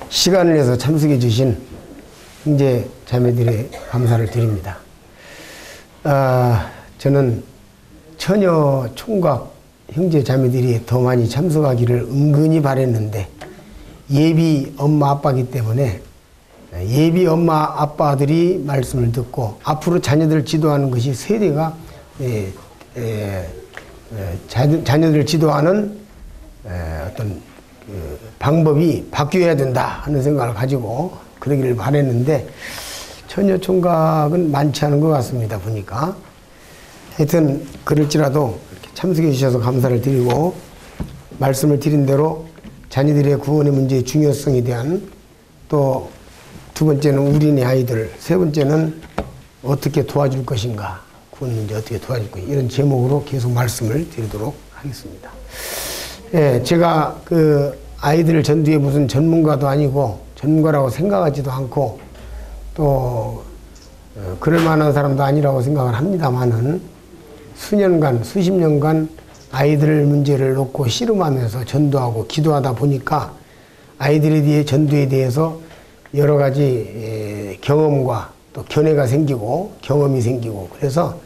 시간을 내서 참석해 주신 형제 자매들의 감사를 드립니다. 저는 처녀 총각 형제 자매들이 더 많이 참석하기를 은근히 바랬는데 예비 엄마 아빠이기 때문에 예비 엄마 아빠들이 말씀을 듣고 앞으로 자녀들을 지도하는 것이 세대가 자녀들을 지도하는 어떤 방법이 바뀌어야 된다 하는 생각을 가지고 그러기를 바랬는데 처녀 총각은 많지 않은 것 같습니다. 보니까 하여튼 그럴지라도 이렇게 참석해 주셔서 감사를 드리고 말씀을 드린 대로 자녀들의 구원의 문제의 중요성에 대한 또 두 번째는 우리네 아이들, 세 번째는 어떻게 도와줄 것인가, 구원 문제 어떻게 도와줄 것인가, 이런 제목으로 계속 말씀을 드리도록 하겠습니다. 예, 제가 그 아이들 전도에 무슨 전문가도 아니고 전문가라고 생각하지도 않고 또 그럴 만한 사람도 아니라고 생각을 합니다만은 수년간, 수십 년간 아이들 문제를 놓고 씨름하면서 전도하고 기도하다 보니까 아이들에 대해 전도에 대해서 여러 가지 경험과 또 견해가 생기고 경험이 생기고 그래서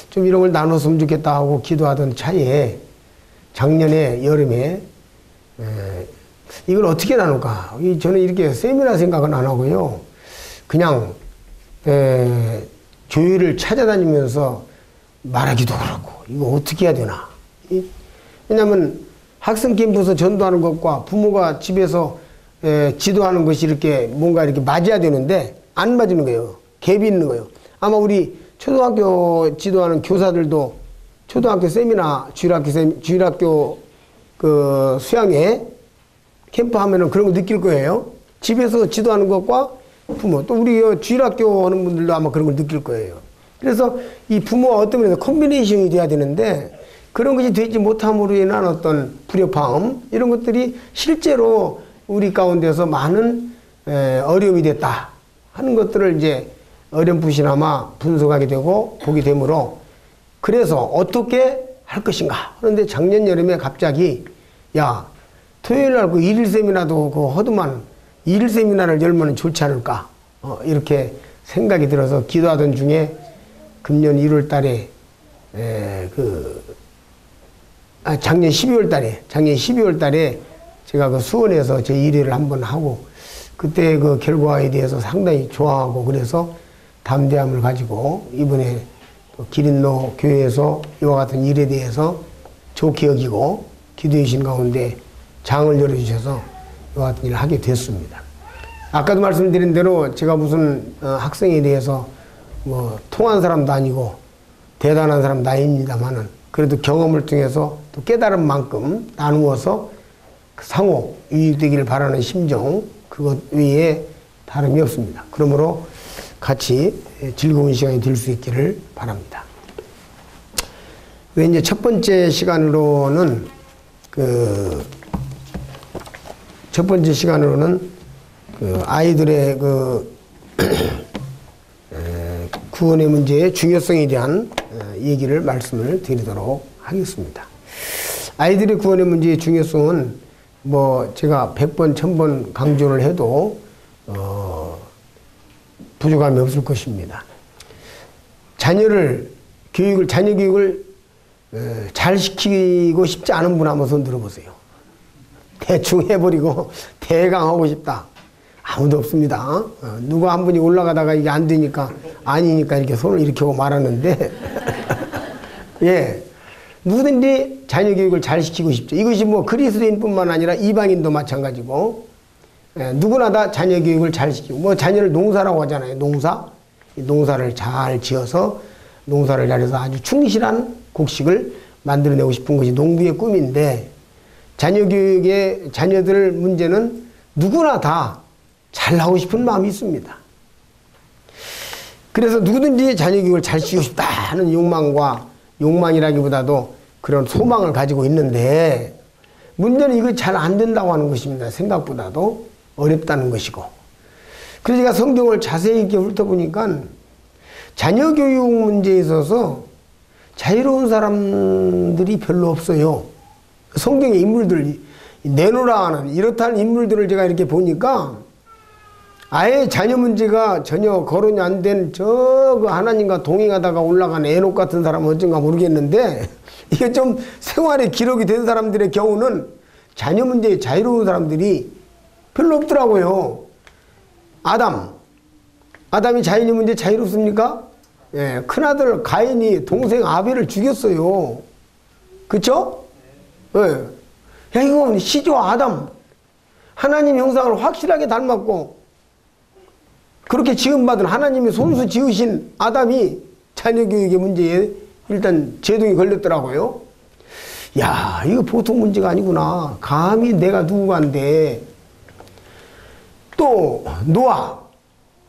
좀 이런 걸 나눴으면 좋겠다 하고 기도하던 차에 작년에 여름에 이걸 어떻게 나눌까? 저는 이렇게 세미나 생각은 안 하고요. 그냥 교회를 찾아다니면서 말하기도 그렇고 이거 어떻게 해야 되나? 왜냐하면 학생 캠프에서 전도하는 것과 부모가 집에서 지도하는 것이 이렇게 뭔가 이렇게 맞아야 되는데 안 맞는 거예요. 갭이 있는 거예요. 아마 우리 초등학교 지도하는 교사들도 초등학교 세미나 주일학교 그 수양회 캠프 하면은 그런 거 느낄 거예요. 집에서 지도하는 것과 부모 또 우리 주일학교 하는 분들도 아마 그런 걸 느낄 거예요. 그래서 이 부모와 어떤 면에서 콤비네이션이 돼야 되는데 그런 것이 되지 못함으로 인한 어떤 불협화음 이런 것들이 실제로 우리 가운데서 많은 어려움이 됐다 하는 것들을 이제 어렴풋이나마 분석하게 되고 보게 되므로 그래서 어떻게 할 것인가. 그런데 작년 여름에 갑자기 야 토요일 날 그 일일 세미나도 그 허드만 일일 세미나를 열면 좋지 않을까 이렇게 생각이 들어서 기도하던 중에 금년 1월 달에 작년 12월 달에 제가 그 수원에서 제 1회를 한번 하고 그때 그 결과에 대해서 상당히 좋아하고 그래서 담대함을 가지고 이번에 또 기린로 교회에서 이와 같은 일에 대해서 좋게 여기고 기도해 주신 가운데 장을 열어주셔서 이와 같은 일을 하게 됐습니다. 아까도 말씀드린 대로 제가 무슨 학생에 대해서 뭐 통한 사람도 아니고 대단한 사람도 아닙니다만은 그래도 경험을 통해서 또 깨달은 만큼 나누어서 상호 유익되기를 바라는 심정 그것 외에 다름이 없습니다. 그러므로 같이 즐거운 시간이 될 수 있기를 바랍니다. 이제 첫 번째 시간으로는 아이들의 구원의 문제의 중요성에 대한 얘기를 말씀을 드리도록 하겠습니다. 아이들의 구원의 문제의 중요성은 뭐 제가 100번, 1000번 강조를 해도 부족함이 없을 것입니다. 자녀 교육을 잘 시키고 싶지 않은 분 한번 손 들어보세요. 대충 해버리고 대강 하고 싶다. 아무도 없습니다. 누가 한 분이 올라가다가 이게 안 되니까 아니니까 이렇게 손을 이렇게 하고 말하는데 예. 누구든지 자녀 교육을 잘 시키고 싶죠. 이것이 뭐 그리스도인뿐만 아니라 이방인도 마찬가지고 누구나 다 자녀 교육을 잘 시키고 뭐 자녀를 농사라고 하잖아요. 농사를 잘 지어서 농사를 잘해서 아주 충실한 곡식을 만들어내고 싶은 것이 농부의 꿈인데 자녀 교육의 자녀들 문제는 누구나 다 잘하고 싶은 마음이 있습니다. 그래서 누구든지 자녀 교육을 잘 시키고 싶다 하는 욕망이라기보다도 그런 소망을 가지고 있는데 문제는 이거 잘 안 된다고 하는 것입니다. 생각보다도 어렵다는 것이고 그래서 제가 성경을 자세히 이렇게 훑어보니까 자녀 교육 문제에 있어서 자유로운 사람들이 별로 없어요. 성경의 인물들 내놓으라 하는 이렇다는 인물들을 제가 이렇게 보니까 아예 자녀 문제가 전혀 거론이 안 된 저 그 하나님과 동행하다가 올라간 에녹 같은 사람은 어쩐가 모르겠는데 이게 좀 생활에 기록이 된 사람들의 경우는 자녀 문제에 자유로운 사람들이 별로 없더라고요. 아담이 자녀 문제에 자유롭습니까? 예, 큰아들 가인이 동생 아벨을 죽였어요. 그쵸? 예. 야, 이거 시조 아담. 하나님 형상을 확실하게 닮았고, 그렇게 지음받은 하나님의 손수 지으신 아담이 자녀 교육의 문제에 일단 제동이 걸렸더라고요. 야, 이거 보통 문제가 아니구나. 감히 내가 누구간데. 또,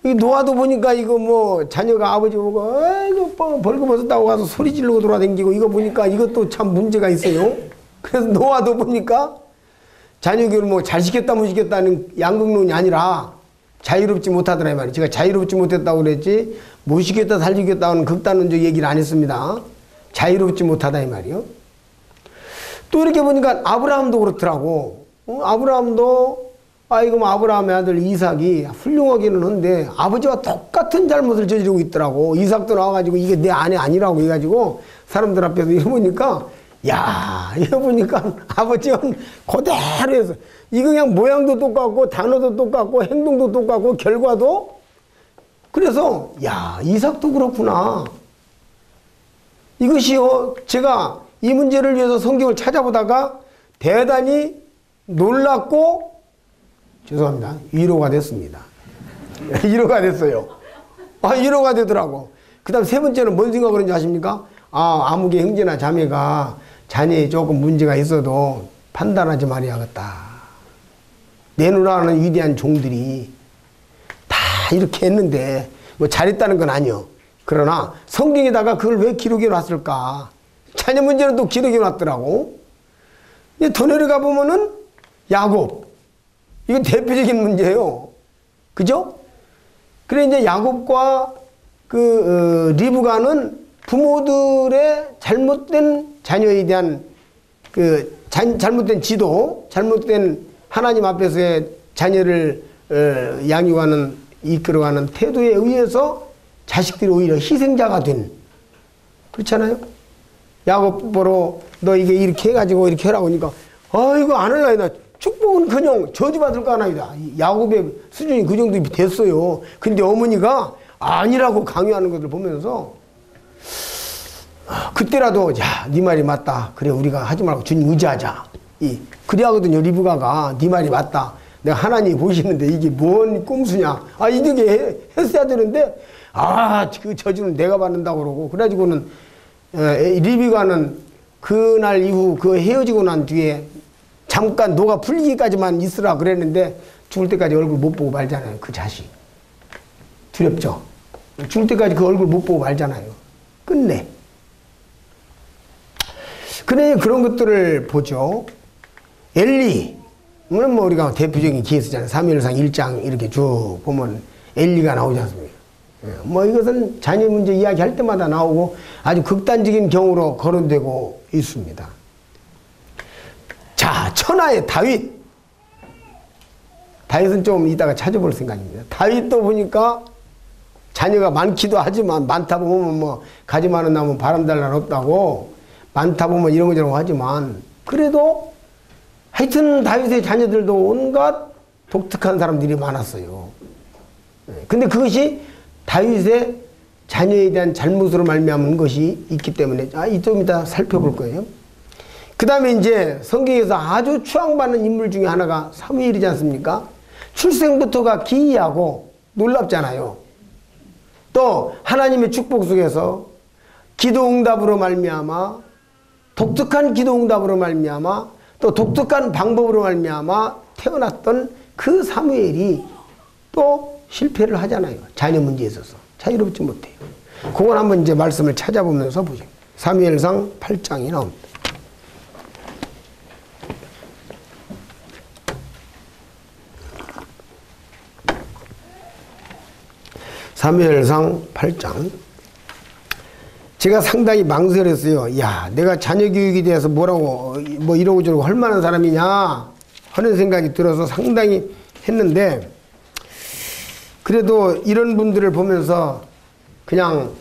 이 노아도 보니까 이거 뭐 자녀가 아버지 보고 아이고 벌금 얻었다고 가서 소리 지르고 돌아다니고 이거 보니까 이것도 참 문제가 있어요. 그래서 노아도 보니까 자녀 교육을 뭐 잘 시켰다 못 시켰다는 양극론이 아니라 자유롭지 못하더라 이 말이에요. 제가 자유롭지 못했다고 그랬지 못 시켰다 잘 시켰다는 극단론적 얘기를 안 했습니다. 자유롭지 못하다 이 말이에요. 또 이렇게 보니까 아브라함도 그렇더라고. 아브라함도 이거 아브라함의 아들 이삭이 훌륭하기는 한데 아버지와 똑같은 잘못을 저지르고 있더라고. 이삭도 나와가지고 이게 내 아내 아니라고 해가지고 사람들 앞에서 이러보니까 야, 이거 보니까 아버지는 그대로 해서 이거 그냥 모양도 똑같고 단어도 똑같고 행동도 똑같고 결과도 그래서 야, 이삭도 그렇구나. 이것이요, 제가 이 문제를 위해서 성경을 찾아보다가 대단히 놀랍고 죄송합니다. 위로가 됐습니다. 위로가 됐어요. 위로가 되더라고. 그 다음 세 번째는 뭔 생각을 하는지 아십니까? 아무개 형제나 자매가 자녀에 조금 문제가 있어도 판단하지 말아야겠다. 내놓으라는 위대한 종들이 다 이렇게 했는데 뭐 잘했다는 건 아니요. 그러나 성경에다가 그걸 왜 기록해 놨을까? 자녀 문제는 또 기록해 놨더라고. 더 내려가 보면은 야곱. 이건 대표적인 문제예요. 그죠? 그래, 이제 야곱과 리브가는 부모들의 잘못된 자녀에 대한 잘못된 지도, 잘못된 하나님 앞에서의 자녀를 양육하는, 이끌어가는 태도에 의해서 자식들이 오히려 희생자가 된. 그렇잖아요? 야곱 보러 너 이게 이렇게 해가지고 이렇게 해라고 하니까 이거 안 할라이다. 축복은 그냥 저주받을 거 하나이다. 야곱의 수준이 그 정도 됐어요. 근데 어머니가 아니라고 강요하는 것을 보면서 그때라도 네 말이 맞다. 그래, 우리가 하지 말고 주님 의지하자. 그래야거든요. 리브가가 네 말이 맞다. 내가 하나님이 보시는데 이게 뭔 꼼수냐. 이렇게 했어야 되는데 그 저주는 내가 받는다고 그러고 그래가지고는 리브가는 그날 이후 그 헤어지고 난 뒤에 잠깐 노가 풀리기까지만 있으라 그랬는데 죽을 때까지 얼굴 못 보고 말잖아요. 그 자식. 두렵죠? 죽을 때까지 그 얼굴 못 보고 말잖아요. 끝내. 그래, 그런 것들을 보죠. 엘리. 뭐 우리가 대표적인 케이스잖아요. 사무엘상 1장 이렇게 쭉 보면 엘리가 나오지 않습니까? 뭐 이것은 자녀 문제 이야기할 때마다 나오고 아주 극단적인 경우로 거론되고 있습니다. 자, 천하의 다윗. 다윗은 좀 이따가 찾아볼 생각입니다. 다윗도 보니까 자녀가 많기도 하지만 많다 보면 뭐 가지 많은 나무 바람 달 날 없다고 많다 보면 이런 거 저런 거 하지만 그래도 하여튼 다윗의 자녀들도 온갖 독특한 사람들이 많았어요. 근데 그것이 다윗의 자녀에 대한 잘못으로 말미암은 것이 있기 때문에 좀 이따 살펴볼 거예요. 그 다음에 이제 성경에서 아주 추앙받는 인물 중에 하나가 사무엘이지 않습니까? 출생부터가 기이하고 놀랍잖아요. 또 하나님의 축복 속에서 기도응답으로 말미암아 독특한 기도응답으로 말미암아 또 독특한 방법으로 말미암아 태어났던 그 사무엘이 또 실패를 하잖아요. 자녀 문제에 있어서 자유롭지 못해요. 그걸 한번 이제 말씀을 찾아보면서 보죠. 사무엘상 8장이 나옵니다. 사무엘상 8장. 제가 상당히 망설였어요. 야, 내가 자녀 교육에 대해서 뭐라고 뭐 이러고 저러고 할 만한 사람이냐. 하는 생각이 들어서 상당히 했는데, 그래도 이런 분들을 보면서 그냥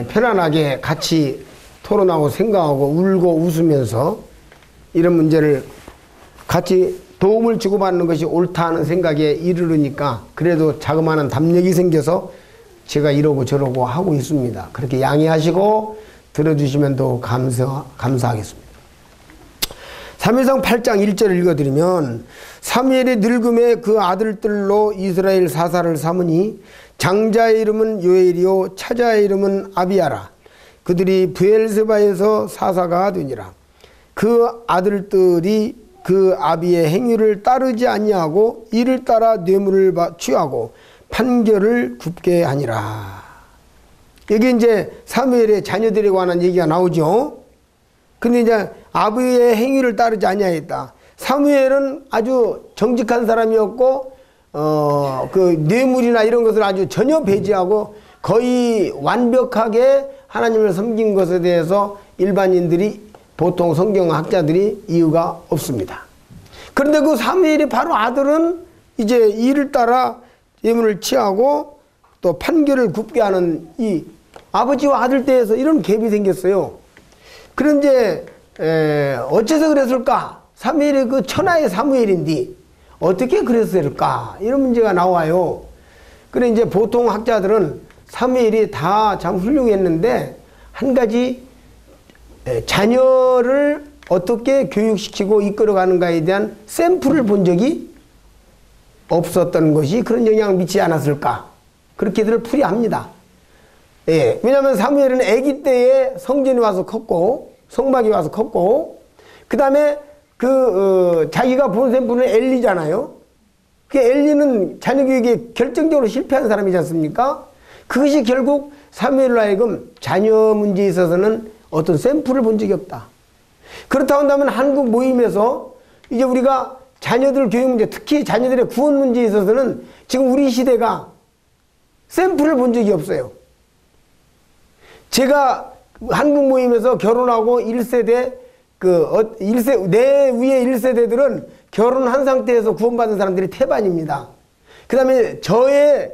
편안하게 같이 토론하고 생각하고 울고 웃으면서 이런 문제를 같이 도움을 주고받는 것이 옳다는 생각에 이르르니까 그래도 자그마한 담력이 생겨서 제가 이러고 저러고 하고 있습니다. 그렇게 양해하시고 들어주시면 더 감사하겠습니다. 사무엘상 8장 1절을 읽어드리면, 사무엘이 늙음에 그 아들들로 이스라엘 사사를 삼으니 장자의 이름은 요엘이요 차자의 이름은 아비야라. 그들이 브엘세바에서 사사가 되니라. 그 아들들이 그 아비의 행위를 따르지 아니하고 이를 따라 뇌물을 취하고 판결을 굽게 하니라. 여기 이제 사무엘의 자녀들에 관한 얘기가 나오죠. 근데 이제 아비의 행위를 따르지 아니하였다. 사무엘은 아주 정직한 사람이었고 그 뇌물이나 이런 것을 아주 전혀 배제하고 거의 완벽하게 하나님을 섬긴 것에 대해서 일반인들이, 보통 성경학자들이 이유가 없습니다. 그런데 그 사무엘이 바로 아들은 이제 이를 따라 예물을 취하고 또 판결을 굽게 하는 이 아버지와 아들 때에서 이런 갭이 생겼어요. 그런데 어째서 그랬을까? 사무엘이 그 천하의 사무엘인데 어떻게 그랬을까? 이런 문제가 나와요. 그래 이제 보통 학자들은 사무엘이 다 참 훌륭했는데 한 가지, 자녀를 어떻게 교육시키고 이끌어가는가에 대한 샘플을 본 적이 없었던 것이 그런 영향을 미치지 않았을까, 그렇게들 풀이합니다. 예, 왜냐하면 사무엘은 아기 때에 성전에 와서 컸고 성막에 와서 컸고, 그 다음에 자기가 본 샘플은 엘리잖아요. 그 엘리는 자녀 교육에 결정적으로 실패한 사람이지 않습니까? 그것이 결국 사무엘로 하여금 자녀 문제에 있어서는 어떤 샘플을 본 적이 없다. 그렇다고 한다면 한국 모임에서 이제 우리가 자녀들 교육 문제, 특히 자녀들의 구원 문제에 있어서는 지금 우리 시대가 샘플을 본 적이 없어요. 제가 한국 모임에서 결혼하고 1세대, 내 위에 1세대들은 결혼한 상태에서 구원받은 사람들이 태반입니다. 그 다음에 저의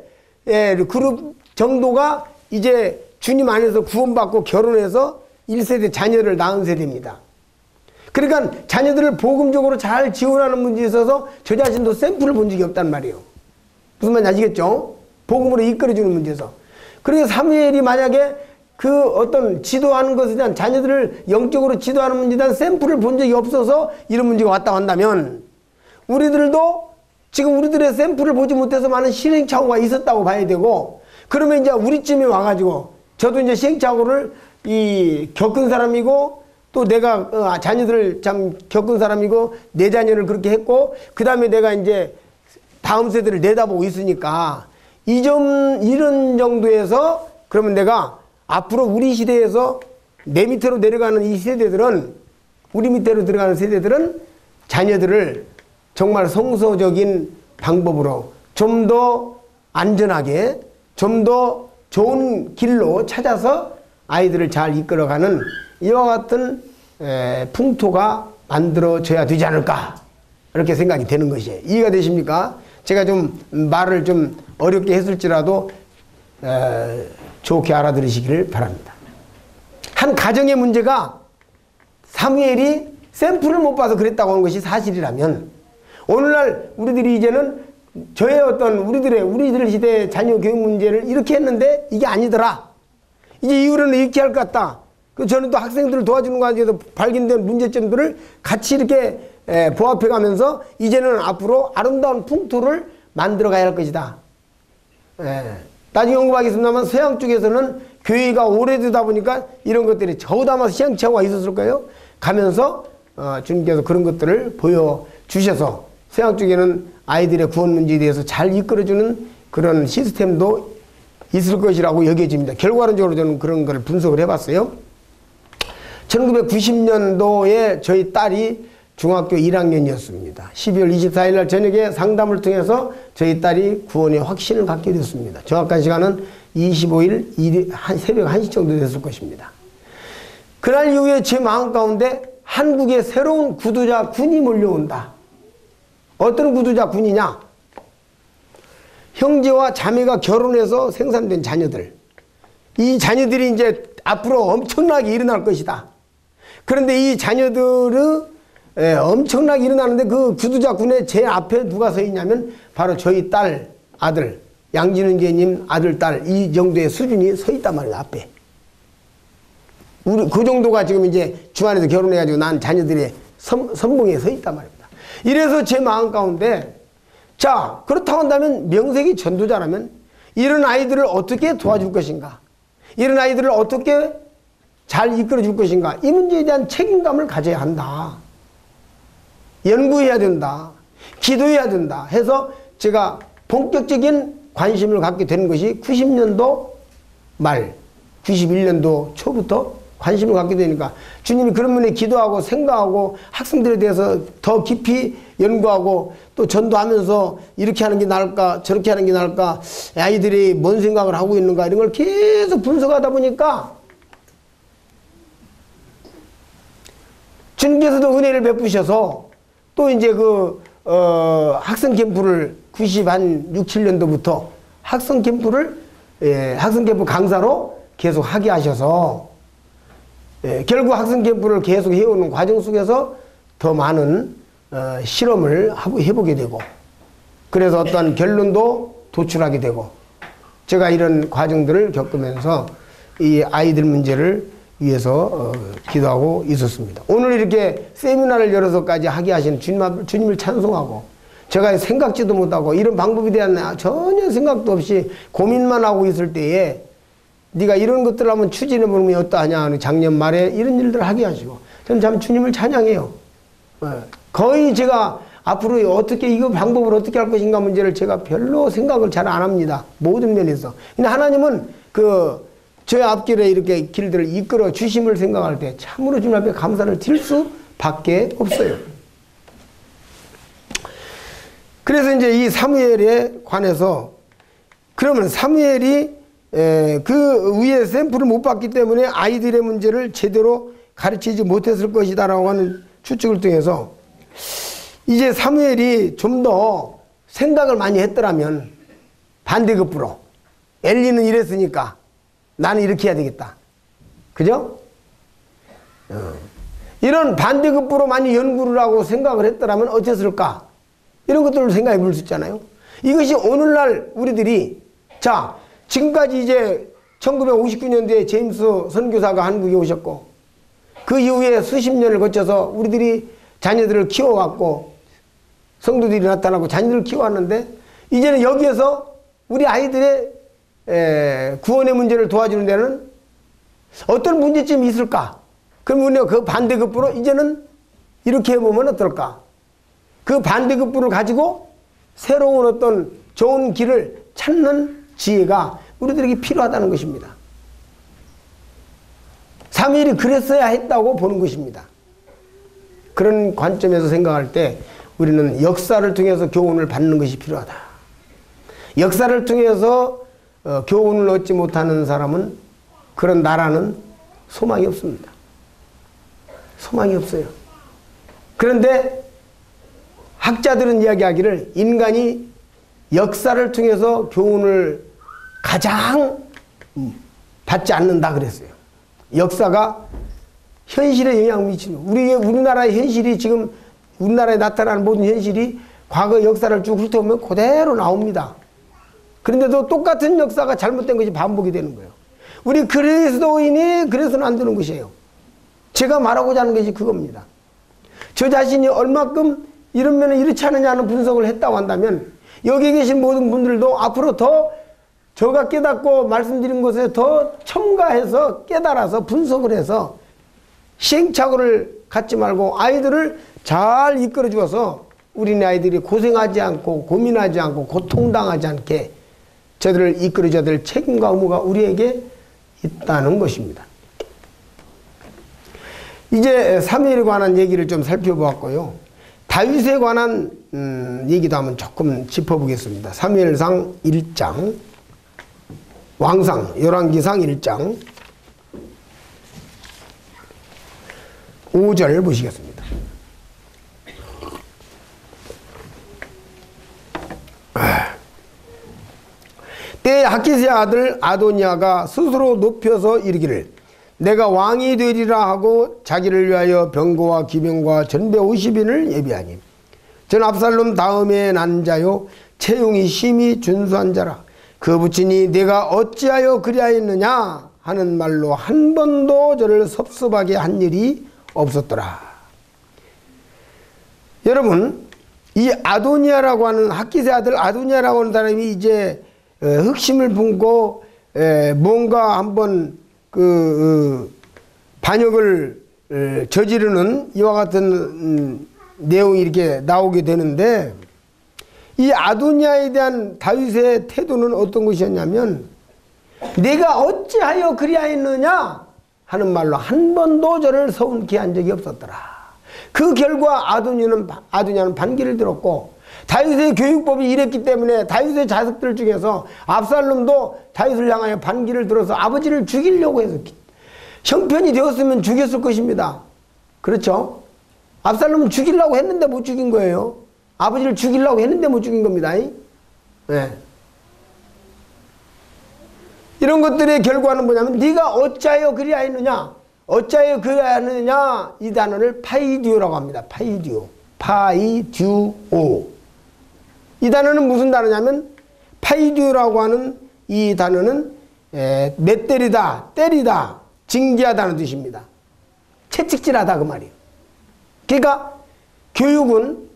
그룹 정도가 이제 주님 안에서 구원받고 결혼해서 1세대 자녀를 낳은 세대입니다. 그러니까 자녀들을 복음적으로 잘 지원하는 문제에 있어서 저 자신도 샘플을 본 적이 없단 말이에요. 무슨 말인지 아시겠죠? 복음으로 이끌어주는 문제에서. 그래서 사무엘이 만약에 그 어떤 지도하는 것에 대한, 자녀들을 영적으로 지도하는 문제에 대한 샘플을 본 적이 없어서 이런 문제가 왔다 한다면, 우리들도 지금 우리들의 샘플을 보지 못해서 많은 시행착오가 있었다고 봐야 되고, 그러면 이제 우리쯤에 와가지고, 저도 이제 시행착오를 겪은 사람이고, 또 내가 자녀들을 참 겪은 사람이고, 내 자녀를 그렇게 했고, 그 다음에 내가 이제 다음 세대를 내다보고 있으니까, 이런 정도에서 그러면 내가 앞으로 우리 시대에서 내 밑으로 내려가는 이 세대들은, 우리 밑으로 들어가는 세대들은 자녀들을 정말 성서적인 방법으로 좀 더 안전하게, 좀 더 좋은 길로 찾아서 아이들을 잘 이끌어가는 이와 같은 풍토가 만들어져야 되지 않을까, 이렇게 생각이 되는 것이에요. 이해가 되십니까? 제가 좀 말을 좀 어렵게 했을지라도 좋게 알아들으시기를 바랍니다. 한 가정의 문제가 사무엘이 샘플을 못 봐서 그랬다고 하는 것이 사실이라면, 오늘날 우리들이 이제는 저의 어떤 우리들 시대의 자녀 교육 문제를 이렇게 했는데 이게 아니더라, 이제 이후로는 이렇게 할 것 같다, 저는 또 학생들을 도와주는 과정에서 발견된 문제점들을 같이 이렇게 보합해 가면서 이제는 앞으로 아름다운 풍토를 만들어 가야 할 것이다. 나중에 언급하겠습니다만, 서양 쪽에서는 교회가 오래되다 보니까 이런 것들이 저우다마 시행착오가 있었을 거예요. 가면서 주님께서 그런 것들을 보여주셔서 서양 쪽에는 아이들의 구원 문제에 대해서 잘 이끌어주는 그런 시스템도 있을 것이라고 여겨집니다. 결과론적으로 저는 그런 걸 분석을 해봤어요. 1990년도에 저희 딸이 중학교 1학년이었습니다. 12월 24일 날 저녁에 상담을 통해서 저희 딸이 구원의 확신을 갖게 됐습니다. 정확한 시간은 25일 새벽 1시 정도 됐을 것입니다. 그날 이후에 제 마음 가운데 한국에 새로운 구도자 군이 몰려온다. 어떤 구두자군이냐? 형제와 자매가 결혼해서 생산된 자녀들. 이 자녀들이 이제 앞으로 엄청나게 일어날 것이다. 그런데 이 자녀들은 엄청나게 일어나는데 그 구두자군의 제 앞에 누가 서 있냐면 바로 저희 딸, 아들, 양진은계님 아들, 딸 이 정도의 수준이 서 있단 말이에요. 앞에. 우리 그 정도가 지금 이제 주안에서 결혼해가지고 난 자녀들의 선봉에 서 있단 말입니다. 이래서 제 마음 가운데 자, 그렇다고 한다면 명색이 전도자라면 이런 아이들을 어떻게 도와줄 것인가? 이런 아이들을 어떻게 잘 이끌어 줄 것인가? 이 문제에 대한 책임감을 가져야 한다. 연구해야 된다. 기도해야 된다. 해서 제가 본격적인 관심을 갖게 되는 것이 90년도 말, 91년도 초부터 관심을 갖게 되니까 주님이 그런 분에 기도하고 생각하고 학생들에 대해서 더 깊이 연구하고 또 전도하면서 이렇게 하는 게 나을까 저렇게 하는 게 나을까 아이들이 뭔 생각을 하고 있는가 이런 걸 계속 분석하다 보니까 주님께서도 은혜를 베푸셔서 또 이제 학생 캠프를 6, 7년도부터 학생 캠프 강사로 계속 하게 하셔서 결국 학생 캠프를 계속 해오는 과정 속에서 더 많은 실험을 해보게 되고 그래서 어떤 결론도 도출하게 되고 제가 이런 과정들을 겪으면서 이 아이들 문제를 위해서 기도하고 있었습니다. 오늘 이렇게 세미나를 열어서까지 하게 하신 주님을 찬송하고 제가 생각지도 못하고 이런 방법에 대한 전혀 생각도 없이 고민만 하고 있을 때에 네가 이런 것들을 한번 추진해보면 어떠하냐 작년 말에 이런 일들을 하게 하시고 저는 참 주님을 찬양해요. 거의 제가 앞으로 어떻게 이거 방법을 어떻게 할 것인가 문제를 제가 별로 생각을 잘 안 합니다. 모든 면에서. 근데 하나님은 저의 앞길에 이렇게 길들을 이끌어 주심을 생각할 때 참으로 주님 앞에 감사를 드릴 수밖에 없어요. 그래서 이제 이 사무엘에 관해서 그러면 사무엘이 그 위에 샘플을 못 받기 때문에 아이들의 문제를 제대로 가르치지 못했을 것이다 라고 하는 추측을 통해서 이제 사무엘이 좀 더 생각을 많이 했더라면 반대급부로 엘리는 이랬으니까 나는 이렇게 해야 되겠다. 그죠? 이런 반대급부로 많이 연구를 하고 생각을 했더라면 어땠을까? 이런 것들을 생각해 볼 수 있잖아요. 이것이 오늘날 우리들이 자 지금까지 이제 1959년도에 제임스 선교사가 한국에 오셨고 그 이후에 수십 년을 거쳐서 우리들이 자녀들을 키워왔고 성도들이 나타나고 자녀들을 키워왔는데 이제는 여기에서 우리 아이들의 구원의 문제를 도와주는 데는 어떤 문제점이 있을까? 그럼 우리가 그 반대급부로 이제는 이렇게 해보면 어떨까? 그 반대급부를 가지고 새로운 어떤 좋은 길을 찾는 지혜가 우리들에게 필요하다는 것입니다. 사무엘이 그랬어야 했다고 보는 것입니다. 그런 관점에서 생각할 때 우리는 역사를 통해서 교훈을 받는 것이 필요하다. 역사를 통해서 교훈을 얻지 못하는 사람은 그런 나라는 소망이 없습니다. 소망이 없어요. 그런데 학자들은 이야기하기를 인간이 역사를 통해서 교훈을 가장 받지 않는다 그랬어요. 역사가 현실에 영향을 미치는 우리나라의 현실이 지금 우리나라에 나타나는 모든 현실이 과거 역사를 쭉 훑어보면 그대로 나옵니다. 그런데도 똑같은 역사가 잘못된 것이 반복이 되는 거예요. 우리 그리스도인이 그래서는 안 되는 것이에요. 제가 말하고자 하는 것이 그겁니다. 저 자신이 얼마큼 이런 면은 이렇지 않느냐는 분석을 했다고 한다면 여기 계신 모든 분들도 앞으로 더 저가 깨닫고 말씀드린 것에 더 첨가해서 깨달아서 분석을 해서 시행착오를 갖지 말고 아이들을 잘 이끌어 주어서 우리네 아이들이 고생하지 않고 고민하지 않고 고통당하지 않게 저들을 이끌어 줘야 될 책임과 의무가 우리에게 있다는 것입니다. 이제 사무엘에 관한 얘기를 좀 살펴보았고요. 다윗에 관한 얘기도 한번 조금 짚어보겠습니다. 사무엘상 1장 왕상 열왕기상 1장 5절 보시겠습니다. 때에 학기스의 아들 아도니아가 스스로 높여서 이르기를 내가 왕이 되리라 하고 자기를 위하여 병거와 기병과 전배 50인을 예비하니 전 압살롬 다음에 난 자요 채용이 심히 준수한 자라 그 부친이 내가 어찌하여 그리하였느냐 하는 말로 한 번도 저를 섭섭하게 한 일이 없었더라. 여러분, 이 아도니아라고 하는 학기스의 아들 아도니아라고 하는 사람이 이제 흑심을 품고 뭔가 한번 반역을 저지르는 이와 같은 내용이 이렇게 나오게 되는데 이 아도니아에 대한 다윗의 태도는 어떤 것이었냐면 내가 어찌하여 그리하였느냐 하는 말로 한 번도 저를 서운케 한 적이 없었더라. 그 결과 아도니아는 반기를 들었고 다윗의 교육법이 이랬기 때문에 다윗의 자식들 중에서 압살롬도 다윗을 향하여 반기를 들어서 아버지를 죽이려고 해서 형편이 되었으면 죽였을 것입니다. 그렇죠? 압살롬은 죽이려고 했는데 못 죽인 거예요. 아버지를 죽이려고 했는데 못 죽인 겁니다. 네. 이런 것들의 결과는 뭐냐면 네가 어찌하여 그리하였느냐 어찌하여 그리하였느냐 이 단어를 파이듀오라고 합니다. 파이듀오. 이 단어는 무슨 단어냐면 파이듀오라고 하는 이 단어는 맷때리다, 때리다, 징계하다는 뜻입니다. 채찍질하다 그 말이에요. 그러니까 교육은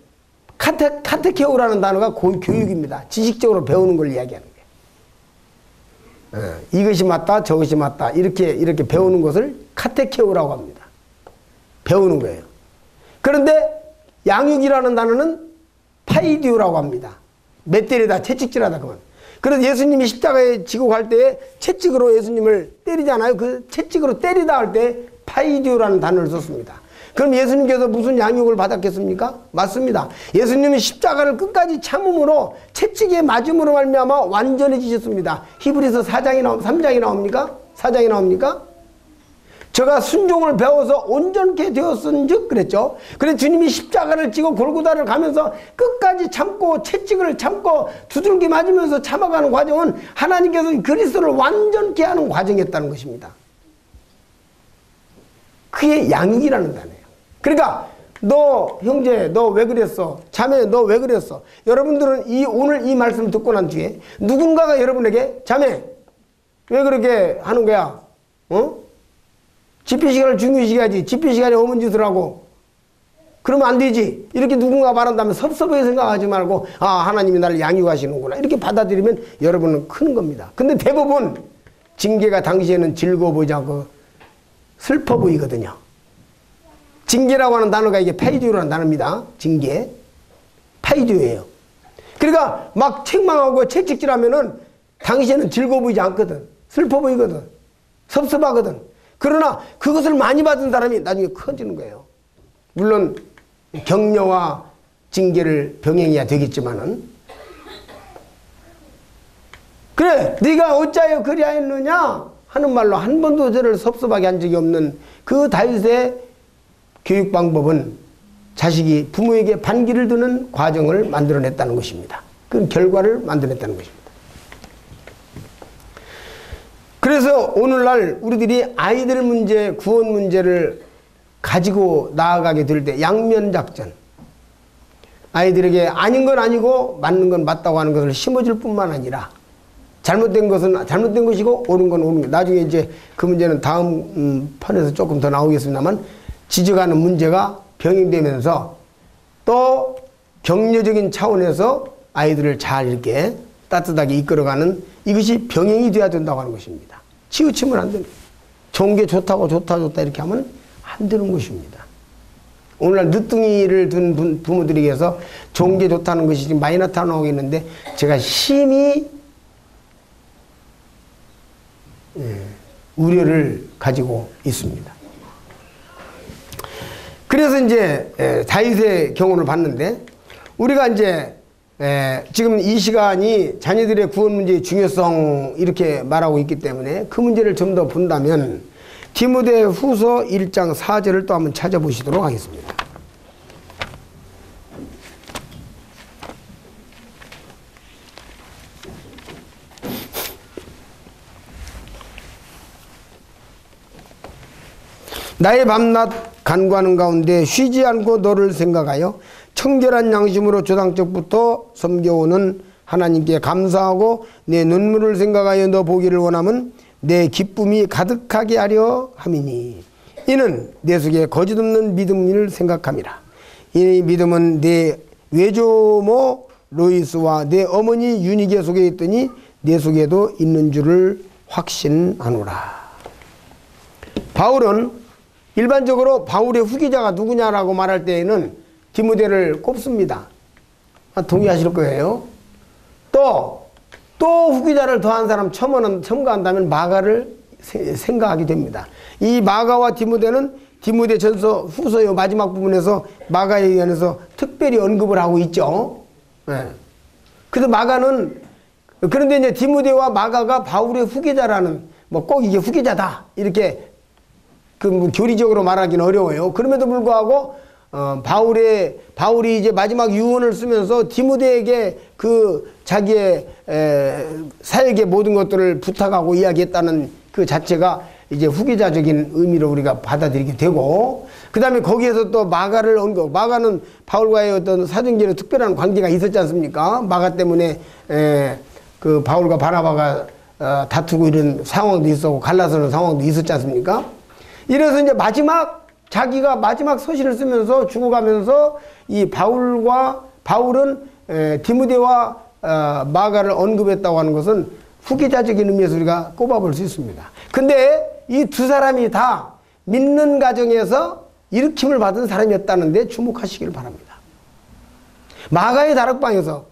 카테케오라는 단어가 교육입니다. 지식적으로 배우는 걸 이야기하는 거예요. 이것이 맞다 저것이 맞다 이렇게 배우는 것을 카테케오라고 합니다. 배우는 거예요. 그런데 양육이라는 단어는 파이디오라고 합니다. 맷때리다 채찍질하다 그만. 그래서 예수님이 십자가에 지고 갈 때에 채찍으로 예수님을 때리잖아요. 그 채찍으로 때리다 할 때 파이디오라는 단어를 썼습니다. 그럼 예수님께서 무슨 양육을 받았겠습니까? 맞습니다. 예수님은 십자가를 끝까지 참음으로 채찍에 맞음으로 말미암아 완전해지셨습니다. 히브리서 3장이 나옵니까? 4장이 나옵니까? 저가 순종을 배워서 온전케 되었은즉 그랬죠. 그래서 주님이 십자가를 지고 골고다를 가면서 끝까지 참고 채찍을 참고 두들기 맞으면서 참아가는 과정은 하나님께서 그리스도를 완전케 하는 과정이었다는 것입니다. 그게 양육이라는 단어예요. 그러니까 너 형제 너 왜 그랬어? 자매 너 왜 그랬어? 여러분들은 오늘 이 말씀 듣고 난 뒤에 누군가가 여러분에게 자매 왜 그렇게 하는 거야? 집회 시간을 중요시 해야지. 집회 시간에 어문 짓을 하고 그러면 안 되지. 이렇게 누군가 말한다면 섭섭하게 생각하지 말고 하나님이 나를 양육하시는구나 이렇게 받아들이면 여러분은 큰 겁니다. 근데 대부분 징계가 당시에는 즐거워 보이지 않고 슬퍼 보이거든요. 징계라고 하는 단어가 이게 파이듀오라는 단어입니다. 징계. 파이듀오예요. 그러니까 막 책망하고 채찍질하면은 당시에는 즐거워 보이지 않거든. 슬퍼 보이거든. 섭섭하거든. 그러나 그것을 많이 받은 사람이 나중에 커지는 거예요. 물론 격려와 징계를 병행해야 되겠지만은 그래 네가 어찌하여 그리하였느냐 하는 말로 한 번도 저를 섭섭하게 한 적이 없는 그 다윗의 교육 방법은 자식이 부모에게 반기를 드는 과정을 만들어냈다는 것입니다. 그 결과를 만들어냈다는 것입니다. 그래서 오늘날 우리들이 아이들 문제, 구원 문제를 가지고 나아가게 될 때 양면작전, 아이들에게 아닌 건 아니고 맞는 건 맞다고 하는 것을 심어줄 뿐만 아니라 잘못된 것은 잘못된 것이고 옳은 건 옳은 것. 나중에 이제 그 문제는 다음 편에서 조금 더 나오겠습니다만 지적하는 문제가 병행되면서 또 격려적인 차원에서 아이들을 잘 이렇게 따뜻하게 이끌어가는 이것이 병행이 돼야 된다고 하는 것입니다. 치우치면 안 됩니다. 좋은 게 좋다고 좋다 이렇게 하면 안 되는 것입니다. 오늘날 늦둥이를 둔 부모들에게서 좋은 게 좋다는 것이 지금 많이 나타나고 있는데 제가 심히 우려를 가지고 있습니다. 그래서 이제 다윗의 경우를 봤는데 우리가 이제 지금 이 시간이 자녀들의 구원 문제의 중요성 이렇게 말하고 있기 때문에 그 문제를 좀 더 본다면 디모데 후서 1장 4절을 또 한번 찾아보시도록 하겠습니다. 나의 밤낮 간구하는 가운데 쉬지 않고 너를 생각하여 청결한 양심으로 조상적부터 섬겨오는 하나님께 감사하고 내 눈물을 생각하여 너 보기를 원하면 내 기쁨이 가득하게 하려 함이니 이는 내 속에 거짓없는 믿음을 생각함이라. 이 믿음은 내 외조모 로이스와 내 어머니 유니게 속에 있더니 내 속에도 있는 줄을 확신하노라. 바울은 일반적으로 바울의 후기자가 누구냐라고 말할 때에는 디모데를 꼽습니다. 동의하실 거예요. 또 후기자를 더한 사람 첨가한다면 마가를 생각하게 됩니다. 이 마가와 디모데는 디모데 전서 후서의 마지막 부분에서 마가에 의해서 특별히 언급을 하고 있죠. 네. 그래서 마가는 그런데 이제 디모데와 마가가 바울의 후계자라는 뭐 꼭 이게 후계자다 이렇게 뭐 교리적으로 말하기는 어려워요. 그럼에도 불구하고 바울이 이제 마지막 유언을 쓰면서 디모데에게 그 자기의 사역의 모든 것들을 부탁하고 이야기했다는 그 자체가 이제 후계자적인 의미로 우리가 받아들이게 되고, 그 다음에 거기에서 또 마가를 언급. 마가는 바울과의 어떤 사정기로 특별한 관계가 있었지 않습니까? 마가 때문에 그 바울과 바나바가 다투고 이런 상황도 있었고 갈라서는 상황도 있었지 않습니까? 이래서 이제 자기가 마지막 서신을 쓰면서 죽어가면서 이 바울은 디모데와 마가를 언급했다고 하는 것은 후계자적인 의미에서 우리가 꼽아볼 수 있습니다. 근데 이 두 사람이 다 믿는 가정에서 일으킴을 받은 사람이었다는데 주목하시길 바랍니다. 마가의 다락방에서,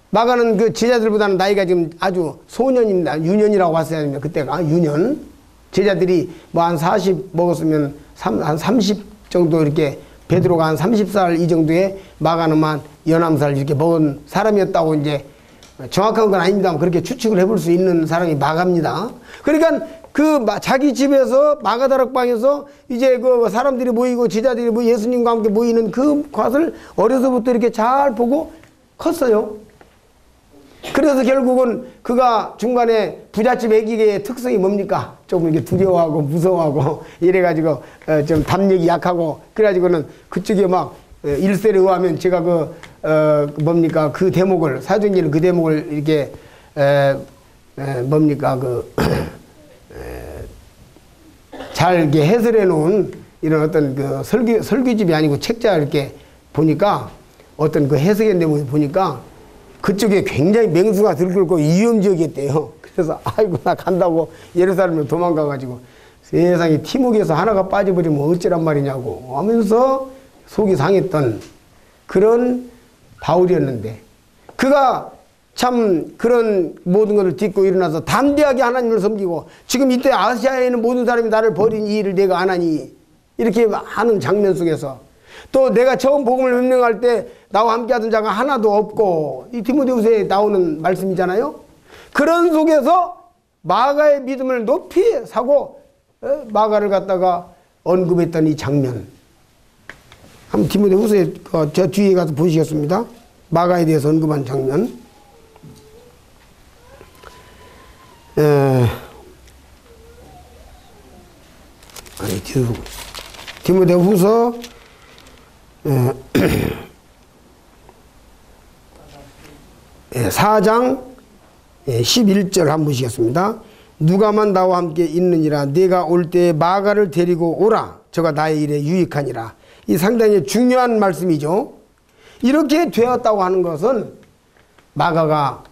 마가는 그 제자들보다는 나이가 지금 아주 소년입니다. 유년이라고 봤어야 됩니다. 그때가 유년. 제자들이 뭐 한 40 먹었으면 한 30 정도 이렇게, 베드로가 한 30살 이 정도에 마가는 한 19살 이렇게 먹은 사람이었다고, 이제 정확한 건 아닙니다만 그렇게 추측을 해볼 수 있는 사람이 마가입니다. 그러니까 그 자기 집에서 마가 다락방에서 이제 그 사람들이 모이고 제자들이 뭐 예수님과 함께 모이는 그 것을 어려서부터 이렇게 잘 보고 컸어요. 그래서 결국은 그가 중간에 부잣집 애기의 특성이 뭡니까? 조금 이렇게 두려워하고 무서워하고 이래가지고 좀 담력이 약하고, 그래가지고는 그쪽에 막 일설에 의하면 제가 뭡니까 그 대목을, 사도행전 그 대목을 이렇게 뭡니까 잘 이렇게 해설해 놓은 이런 어떤 그 설교집이 아니고 책자 이렇게 보니까, 어떤 그 해석의 내용을 보니까 그쪽에 굉장히 맹수가 들끓고 위험지역이었대요. 그래서 아이고 나 간다고 예루살렘으로 도망가가지고 세상에 티목에서 하나가 빠져버리면 어쩌란 말이냐고 하면서 속이 상했던 그런 바울이었는데, 그가 참 그런 모든 것을 딛고 일어나서 담대하게 하나님을 섬기고, 지금 이때 아시아에 있는 모든 사람이 나를 버린 이 일을 내가 안 하니, 이렇게 하는 장면 속에서 또 내가 처음 복음을 명령할 때 나와 함께 하던 자가 하나도 없고, 이 디모데후서에 나오는 말씀이잖아요. 그런 속에서 마가의 믿음을 높이 사고 마가를 갖다가 언급했던 이 장면, 한번 디모데후서에 저 뒤에 가서 보시겠습니다. 마가에 대해서 언급한 장면. 디모데후서 4장 11절 한번 보시겠습니다. 누가만 나와 함께 있느니라. 네가 올 때에 마가를 데리고 오라. 저가 나의 일에 유익하니라. 이 상당히 중요한 말씀이죠. 이렇게 되었다고 하는 것은 마가가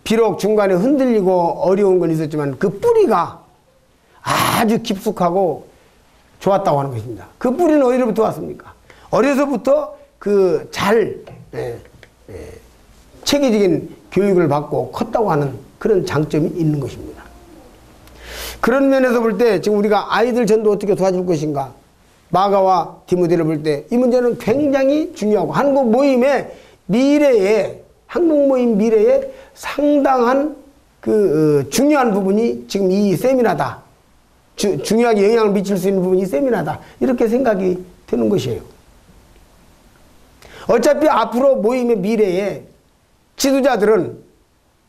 비록 중간에 흔들리고 어려운 건 있었지만 그 뿌리가 아주 깊숙하고 좋았다고 하는 것입니다. 그 뿌리는 어디로부터 왔습니까? 어려서부터 체계적인 교육을 받고 컸다고 하는 그런 장점이 있는 것입니다. 그런 면에서 볼 때 지금 우리가 아이들 전도 어떻게 도와줄 것인가, 마가와 디모데를 볼 때 이 문제는 굉장히 중요하고, 한국 모임 미래에 상당한 중요한 부분이 지금 이 세미나다. 중요하게 영향을 미칠 수 있는 부분이 세미나다. 이렇게 생각이 되는 것이에요. 어차피 앞으로 모임의 미래에 지도자들은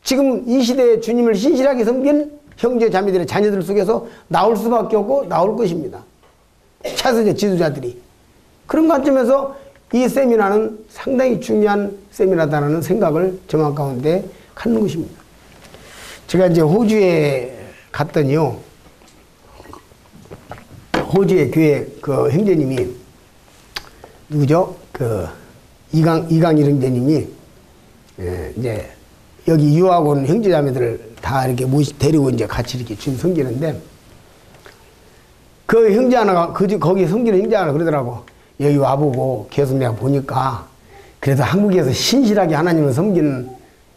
지금 이 시대에 주님을 신실하게 섬긴 형제 자매들의 자녀들 속에서 나올 수밖에 없고 나올 것입니다. 차세대 지도자들이. 그런 관점에서 이 세미나는 상당히 중요한 세미나다라는 생각을 정확 가운데 갖는 것입니다. 제가 이제 호주에 갔더니요, 호주의 교회 그 형제님이 누구죠? 그 이강일 형제님이 이제 여기 유학 온 형제자매들을 다 이렇게 데리고 이제 같이 이렇게 주님 섬기는데, 그 형제 하나가 거기 섬기는 형제 하나 그러더라고. 여기 와보고 계속 내가 보니까 그래도 한국에서 신실하게 하나님을 섬기는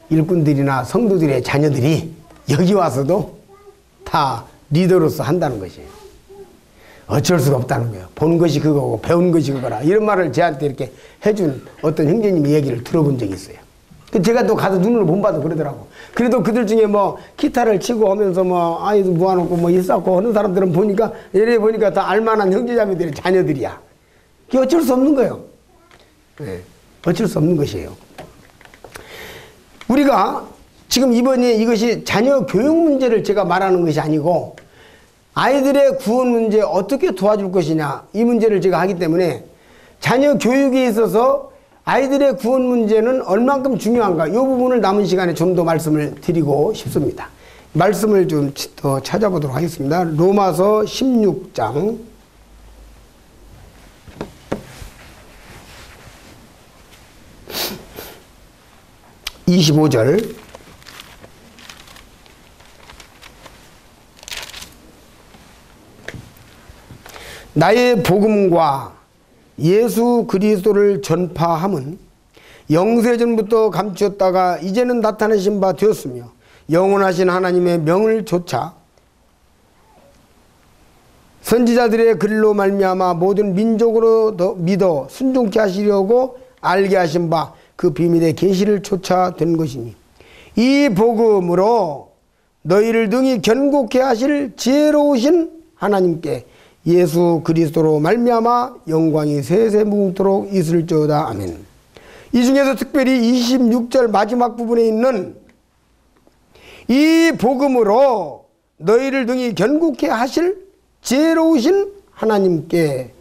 일꾼들이나 성도들의 자녀들이 여기 와서도 다 리더로서 한다는 것이에요. 어쩔 수가 없다는 거예요. 본 것이 그거고 배운 것이 그거라. 이런 말을 저한테 이렇게 해준 어떤 형제님의 얘기를 들어본 적이 있어요. 제가 또 가서 눈으로 본바도 그러더라고. 그래도 그들 중에 뭐 기타를 치고 하면서 뭐 아이도 모아놓고 뭐 있었고 하는 사람들은 보니까 예래 보니까 다 알만한 형제자매들의 자녀들이야. 그게 어쩔 수 없는 거예요. 네. 어쩔 수 없는 것이에요. 우리가 지금 이번에 이것이 자녀 교육 문제를 제가 말하는 것이 아니고 아이들의 구원 문제 어떻게 도와줄 것이냐 이 문제를 제가 하기 때문에 자녀 교육에 있어서 아이들의 구원 문제는 얼만큼 중요한가 이 부분을 남은 시간에 좀 더 말씀을 드리고 싶습니다. 말씀을 좀 더 찾아보도록 하겠습니다. 로마서 16장 25절 나의 복음과 예수 그리스도를 전파함은 영세전부터 감추었다가 이제는 나타내신 바 되었으며 영원하신 하나님의 명을 조차 선지자들의 글로 말미암아 모든 민족으로 믿어 순종케 하시려고 알게 하신 바 그 비밀의 계시를 쫓아 된 것이니 이 복음으로 너희를 등이 견고케 하실 지혜로우신 하나님께 예수 그리스도로 말미암아 영광이 세세 무궁토록 있을지어다. 아멘. 이 중에서 특별히 26절 마지막 부분에 있는 이 복음으로 너희를 등이 견고케 하실 지혜로우신 하나님께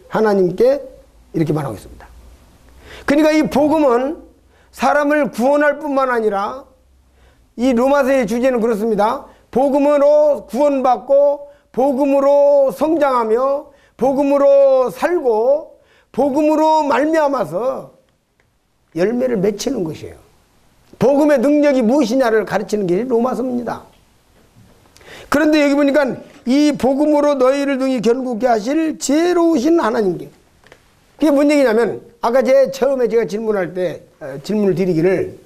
이렇게 말하고 있습니다. 그러니까 이 복음은 사람을 구원할 뿐만 아니라 이 로마서의 주제는 그렇습니다. 복음으로 구원받고 복음으로 성장하며 복음으로 살고 복음으로 말미암아서 열매를 맺히는 것이에요. 복음의 능력이 무엇이냐를 가르치는 게 로마서입니다. 그런데 여기 보니까 이 복음으로 너희를 등이 견고케 하실 지혜로우신 하나님께, 그게 뭔 얘기냐면 아까 처음에 제가 질문할 때 질문을 드리기를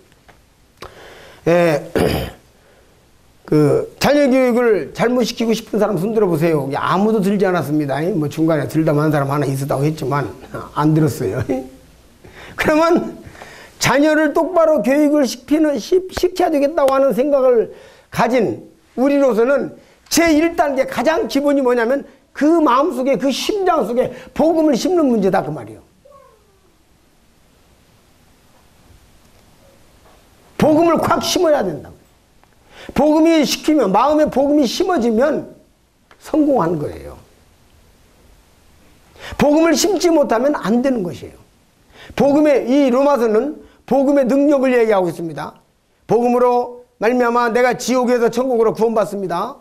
그 자녀 교육을 잘못 시키고 싶은 사람 손 들어보세요. 아무도 들지 않았습니다. 뭐 중간에 들다 만 사람 하나 있었다고 했지만 안 들었어요. 그러면 자녀를 똑바로 교육을 시켜야 되겠다고 하는 생각을 가진 우리로서는 제1단계 가장 기본이 뭐냐면 그 마음속에 그 심장 속에 복음을 심는 문제다 그 말이에요. 복음을 콱 심어야 된다. 복음이 시키면 마음에 복음이 심어지면 성공한 거예요. 복음을 심지 못하면 안 되는 것이에요. 이 로마서는 복음의 능력을 얘기하고 있습니다. 복음으로 말미암아 내가 지옥에서 천국으로 구원받습니다.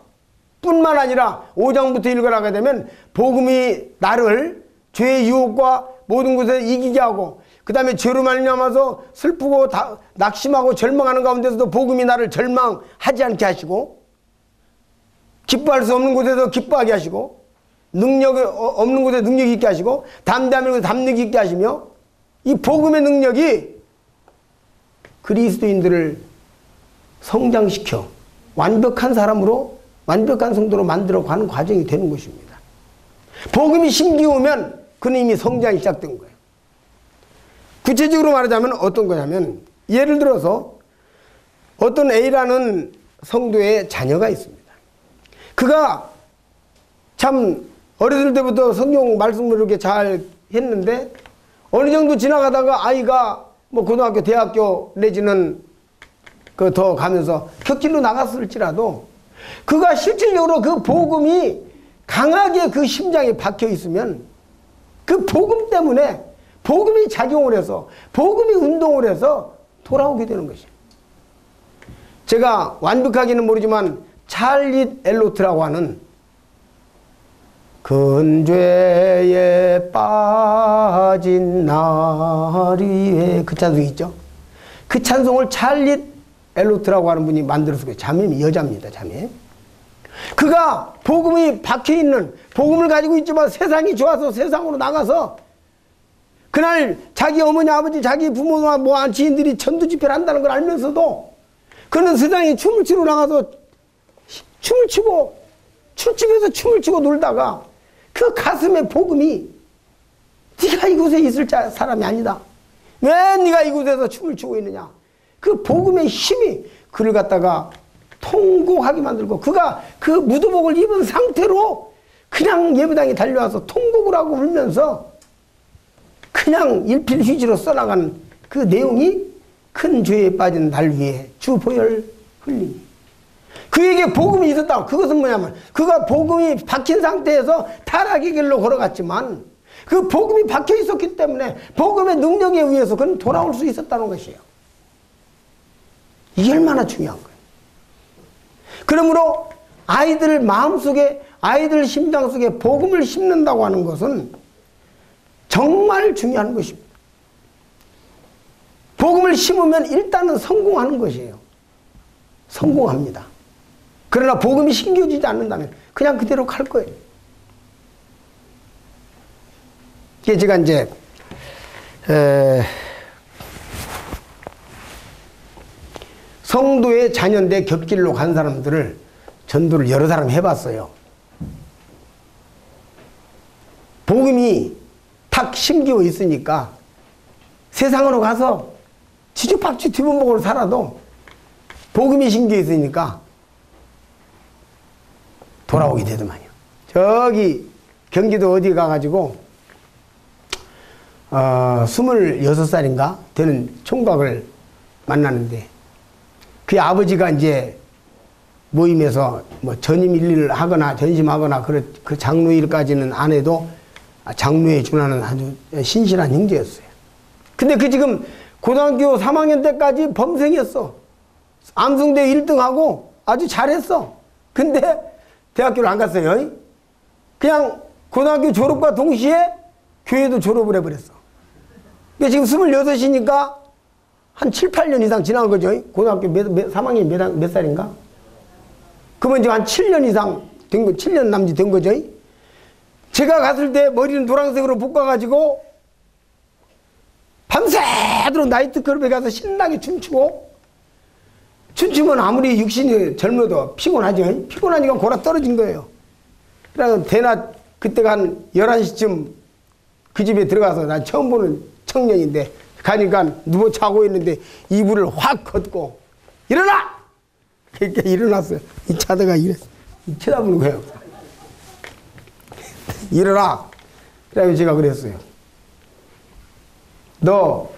뿐만 아니라 5장부터 읽어나가게 되면 복음이 나를 죄의 유혹과 모든 것에 이기게 하고 그 다음에 죄로 말미암아서 슬프고 낙심하고 절망하는 가운데서도 복음이 나를 절망하지 않게 하시고 기뻐할 수 없는 곳에서 기뻐하게 하시고 능력이 없는 곳에 능력이 있게 하시고 담대함의 곳에 담력이 있게 하시며 이 복음의 능력이 그리스도인들을 성장시켜 완벽한 사람으로 완벽한 성도로 만들어가는 과정이 되는 것입니다. 복음이 심기우면 그는 이미 성장이 시작된 거예요. 구체적으로 말하자면 어떤 거냐면 예를 들어서 어떤 A라는 성도의 자녀가 있습니다. 그가 참 어렸을 때부터 성경 말씀을 이렇게 잘 했는데 어느 정도 지나가다가 아이가 뭐 고등학교, 대학교 내지는 그 더 가면서 격길로 나갔을지라도 그가 실질적으로 그 복음이 강하게 그 심장에 박혀 있으면 그 복음 때문에 복음이 작용을 해서 복음이 운동을 해서 돌아오게 되는 것이에요. 제가 완벽하게는 모르지만 찰리 엘로트라고 하는 근죄에 빠진 날 위에 그 찬송이 있죠. 그 찬송을 찰리 엘로트라고 하는 분이 만들었어요. 자매, 여자입니다. 자매. 그가 복음이 박혀있는, 복음을 가지고 있지만 세상이 좋아서 세상으로 나가서 그날 자기 어머니 아버지 자기 부모나 뭐 지인들이 전도 집회를 한다는 걸 알면서도 그는 세상에 춤을 추러 나가서 춤을 추고 술집에서 춤을 추고 놀다가 그 가슴에 복음이 네가 이곳에 있을 사람이 아니다. 왜 네가 이곳에서 춤을 추고 있느냐. 그 복음의 힘이 그를 갖다가 통곡하게 만들고 그가 그 무도복을 입은 상태로 그냥 예배당에 달려와서 통곡을 하고 울면서 그냥 일필휘지로 써나가는 그 내용이 큰 죄에 빠진 날 위에 주 보혈 흘리니 그에게 복음이 있었다. 그것은 뭐냐면 그가 복음이 박힌 상태에서 타락의 길로 걸어갔지만 그 복음이 박혀 있었기 때문에 복음의 능력에 의해서 그는 돌아올 수 있었다는 것이에요. 이게 얼마나 중요한 거예요. 그러므로 아이들 마음속에 아이들 심장 속에 복음을 심는다고 하는 것은 정말 중요한 것입니다. 복음을 심으면 일단은 성공하는 것이에요. 성공합니다. 그러나 복음이 심겨지지 않는다면 그냥 그대로 갈 거예요. 이게 제가 이제 성도의 자녀인데 곁길로 간 사람들을 전도를 여러 사람 해봤어요. 복음이 탁 심기어 있으니까 세상으로 가서 지죽박죽 뒤범벅으로 살아도 복음이 심기어 있으니까 돌아오게 되더만요. 저기 경기도 어디 가가지고 26살인가 되는 총각을 만나는데 그 아버지가 이제 모임에서 뭐 전임 일을 하거나 전심하거나 그 장로일까지는 안 해도 장로에 준하는 아주 신실한 형제였어요. 근데 그 지금 고등학교 3학년 때까지 범생이었어. 암송대 1등하고 아주 잘했어. 근데 대학교를 안 갔어요. 그냥 고등학교 졸업과 동시에 교회도 졸업을 해버렸어. 지금 26이니까 한 7, 8년 이상 지난 거죠. 고등학교 3학년 몇 살인가? 그러면 지금 한 7년 이상 된 거, 7년 남짓 된 거죠. 제가 갔을 때 머리는 노란색으로 볶아가지고 밤새도록 나이트클럽에 가서 신나게 춤추고 춤추면 아무리 육신이 젊어도 피곤하죠. 피곤하니까 골아 떨어진 거예요. 그래서 대낮 그때가 한 11시쯤 그 집에 들어가서 난 처음 보는 청년인데 가니까 누워 자고 있는데 이불을 확 걷고 일어나! 그러니까 일어났어요. 이 자다가 쳐다보는 거예요. 일어나! 그래서 제가 그랬어요. 너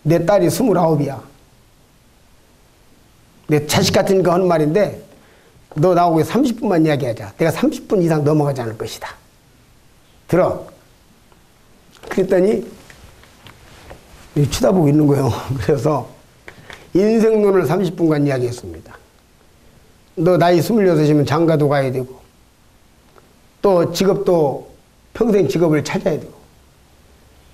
내 딸이 29이야. 내 자식 같으니까 하는 말인데 너 나하고 30분만 이야기하자. 내가 30분 이상 넘어가지 않을 것이다. 들어. 그랬더니 쳐다보고 있는 거예요. 그래서 인생론을 30분간 이야기했습니다. 너 나이 26이면 장가도 가야 되고 또 직업도 평생 직업을 찾아야 되고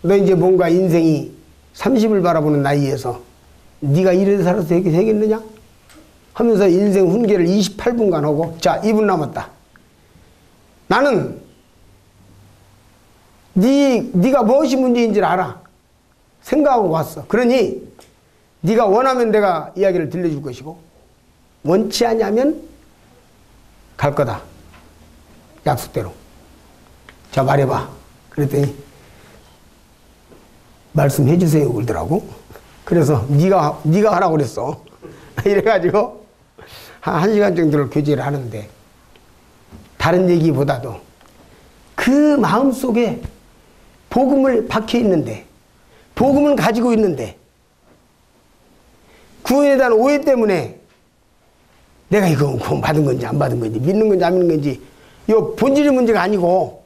너 이제 뭔가 인생이 30을 바라보는 나이에서 네가 이래 살아서 되겠느냐? 하면서 인생 훈계를 28분간 하고 자 2분 남았다. 나는 네가 무엇이 문제인지를 알아. 생각하고 왔어. 그러니 네가 원하면 내가 이야기를 들려줄 것이고 원치 않냐면 갈 거다. 약속대로. 자 말해봐. 그랬더니 말씀해 주세요 그러더라고. 그래서 네가 하라고 그랬어. 이래가지고 한 1시간 정도를 교제를 하는데 다른 얘기보다도 그 마음속에 복음을 박혀 있는데 복음을 가지고 있는데 구원에 대한 오해 때문에 내가 이거 구원 받은 건지 안 받은 건지, 믿는 건지 안 믿는 건지, 이 본질의 문제가 아니고,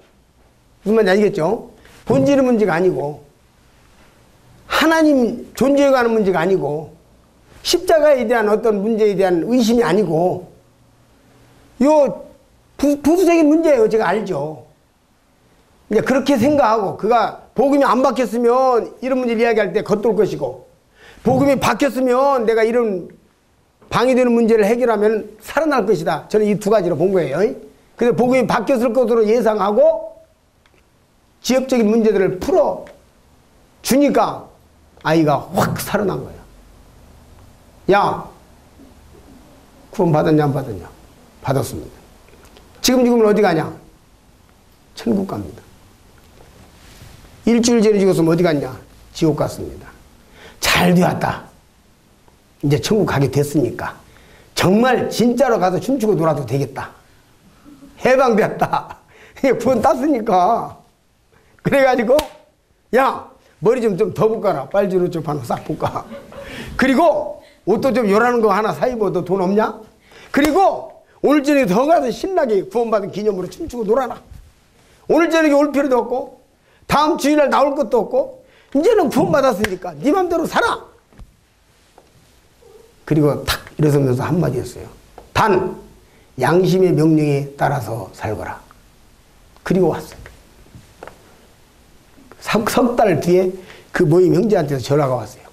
무슨 말인지 알겠죠? 본질의 문제가 아니고, 하나님 존재에 관한 문제가 아니고, 십자가에 대한 어떤 문제에 대한 의심이 아니고, 요 부수적인 문제예요. 제가 알죠. 이제 그렇게 생각하고, 그가 복음이 안 바뀌었으면 이런 문제를 이야기할 때 겉돌 것이고, 복음이 바뀌었으면 내가 이런 방해되는 문제를 해결하면 살아날 것이다. 저는 이 두 가지로 본 거예요. 그래서 복음이 바뀌었을 것으로 예상하고 지역적인 문제들을 풀어 주니까 아이가 확 살아난 거예요. 야, 구원 받았냐 안 받았냐? 받았습니다. 지금은 어디 가냐? 천국 갑니다. 일주일 전에 죽었으면 어디 갔냐? 지옥 갔습니다. 잘 되었다. 이제 천국 가게 됐으니까 정말 진짜로 가서 춤추고 놀아도 되겠다. 해방되었다. 구원 땄으니까. 그래가지고 야, 머리 좀 더 볶아라. 빨주노 쪽 하나 싹 볶아. 그리고 옷도 좀 요라는 거 하나 사 입어. 너 돈 없냐? 그리고 오늘 저녁에 더 가서 신나게 구원받은 기념으로 춤추고 놀아라. 오늘 저녁에 올 필요도 없고 다음 주일날 나올 것도 없고 이제는 구원받았으니까 네 맘대로 살아. 그리고 탁 일어서면서 한마디 했어요. 단 양심의 명령에 따라서 살거라. 그리고 왔어요. 석 달 뒤에 그 모임 형제한테서 전화가 왔어요.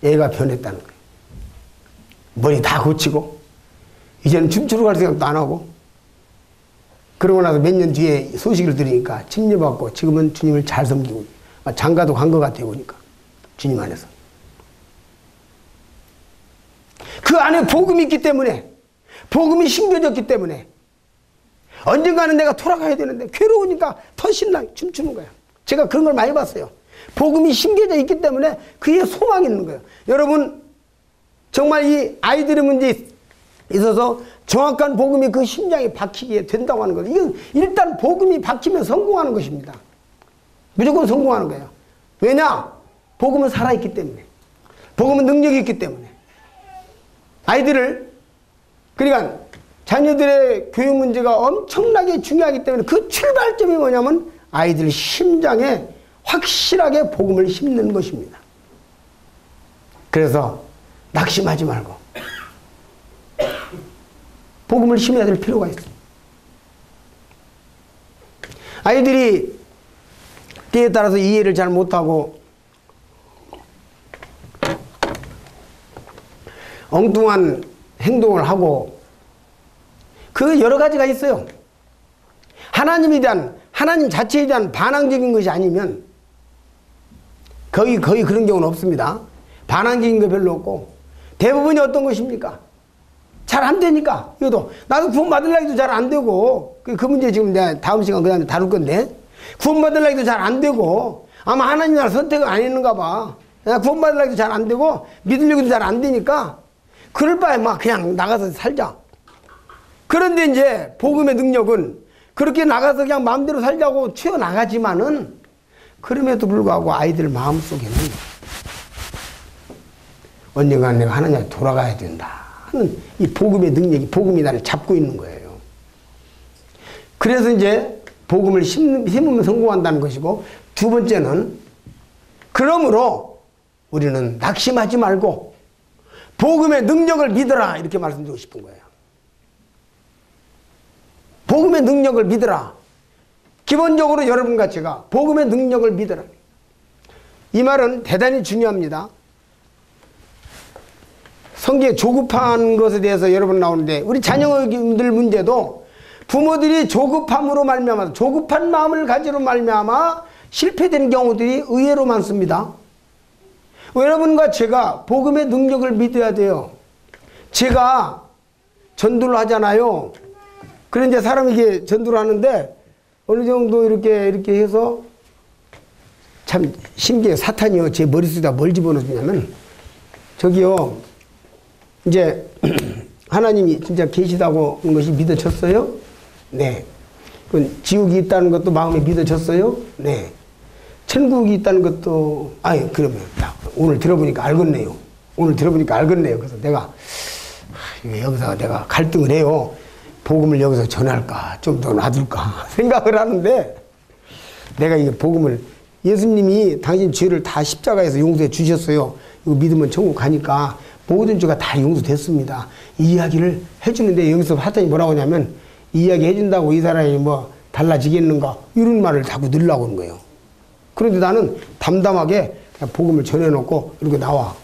얘가 변했다는 거예요. 머리 다 고치고 이제는 춤추러 갈 생각도 안 하고, 그러고 나서 몇 년 뒤에 소식을 들으니까 침례받고 지금은 주님을 잘 섬기고 장가도 간 것 같아요. 보니까 주님 안에서 그 안에 복음이 있기 때문에, 복음이 심겨졌기 때문에 언젠가는 내가 돌아가야 되는데 괴로우니까 더 신나게 춤추는 거야. 제가 그런 걸 많이 봤어요. 복음이 심겨져 있기 때문에 그에 소망이 있는 거예요. 여러분 정말 이 아이들의 문제에 있어서 정확한 복음이 그 심장에 박히게 된다고 하는 거예요. 이건 일단 복음이 박히면 성공하는 것입니다. 무조건 성공하는 거예요. 왜냐? 복음은 살아있기 때문에, 복음은 능력이 있기 때문에. 아이들을, 그러니까 자녀들의 교육 문제가 엄청나게 중요하기 때문에 그 출발점이 뭐냐면 아이들 심장에 확실하게 복음을 심는 것입니다. 그래서 낙심하지 말고 복음을 심어야 될 필요가 있습니다. 아이들이 때에 따라서 이해를 잘 못하고 엉뚱한 행동을 하고, 그 여러 가지가 있어요. 하나님에 대한, 하나님 자체에 대한 반항적인 것이 아니면 거의 그런 경우는 없습니다. 반항적인 거 별로 없고, 대부분이 어떤 것입니까? 잘 안 되니까. 이것도 나도 구원 받으려 해도 잘 안 되고, 그 문제 지금 내가 다음 시간 그 다음에 다룰 건데, 구원 받으려 해도 잘 안 되고, 아마 하나님 나라 선택을 안 했는가 봐. 구원 받으려 해도 잘 안 되고 믿으려고도 잘 안 되니까 그럴 바에 막 그냥 나가서 살자. 그런데 이제 복음의 능력은 그렇게 나가서 그냥 마음대로 살자고 튀어나가지만은, 그럼에도 불구하고 아이들 마음속에는 언젠가는 내가 하나님한테 돌아가야 된다 하는 이 복음의 능력이, 복음이 나를 잡고 있는 거예요. 그래서 이제 복음을 심으면 성공한다는 것이고, 두 번째는 그러므로 우리는 낙심하지 말고 복음의 능력을 믿어라, 이렇게 말씀드리고 싶은 거예요. 복음의 능력을 믿어라. 기본적으로 여러분과 제가 복음의 능력을 믿어라. 이 말은 대단히 중요합니다. 성경에 조급한 것에 대해서 여러 번 나오는데, 우리 자녀들 문제도 부모들이 조급함으로 말미암아, 조급한 마음을 가지로 말미암아 실패된 경우들이 의외로 많습니다. 여러분과 제가 복음의 능력을 믿어야 돼요. 제가 전도를 하잖아요. 그래 이제 사람에게 전도를 하는데 어느 정도 이렇게 해서, 참 신기해. 사탄이요, 제 머릿속에다 뭘 집어넣냐면, 저기요, 이제 하나님이 진짜 계시다고 하는 것이 믿어졌어요? 네. 지옥이 있다는 것도 마음에 믿어졌어요? 네. 천국이 있다는 것도, 아니 그러면 오늘 들어보니까 알겠네요. 오늘 들어보니까 알겠네요. 그래서 내가 여기서 내가 갈등을 해요. 복음을 여기서 전할까, 좀 더 놔둘까 생각을 하는데, 내가 이 복음을, 예수님이 당신 죄를 다 십자가에서 용서해 주셨어요. 이거 믿으면 천국 가니까 모든 죄가 다 용서됐습니다. 이 이야기를 해주는데, 여기서 사탄이 뭐라고 하냐면, 이 이야기 해준다고 이 사람이 뭐 달라지겠는가, 이런 말을 자꾸 넣으려고 하는 거예요. 그런데 나는 담담하게 그냥 복음을 전해놓고 이렇게 나와.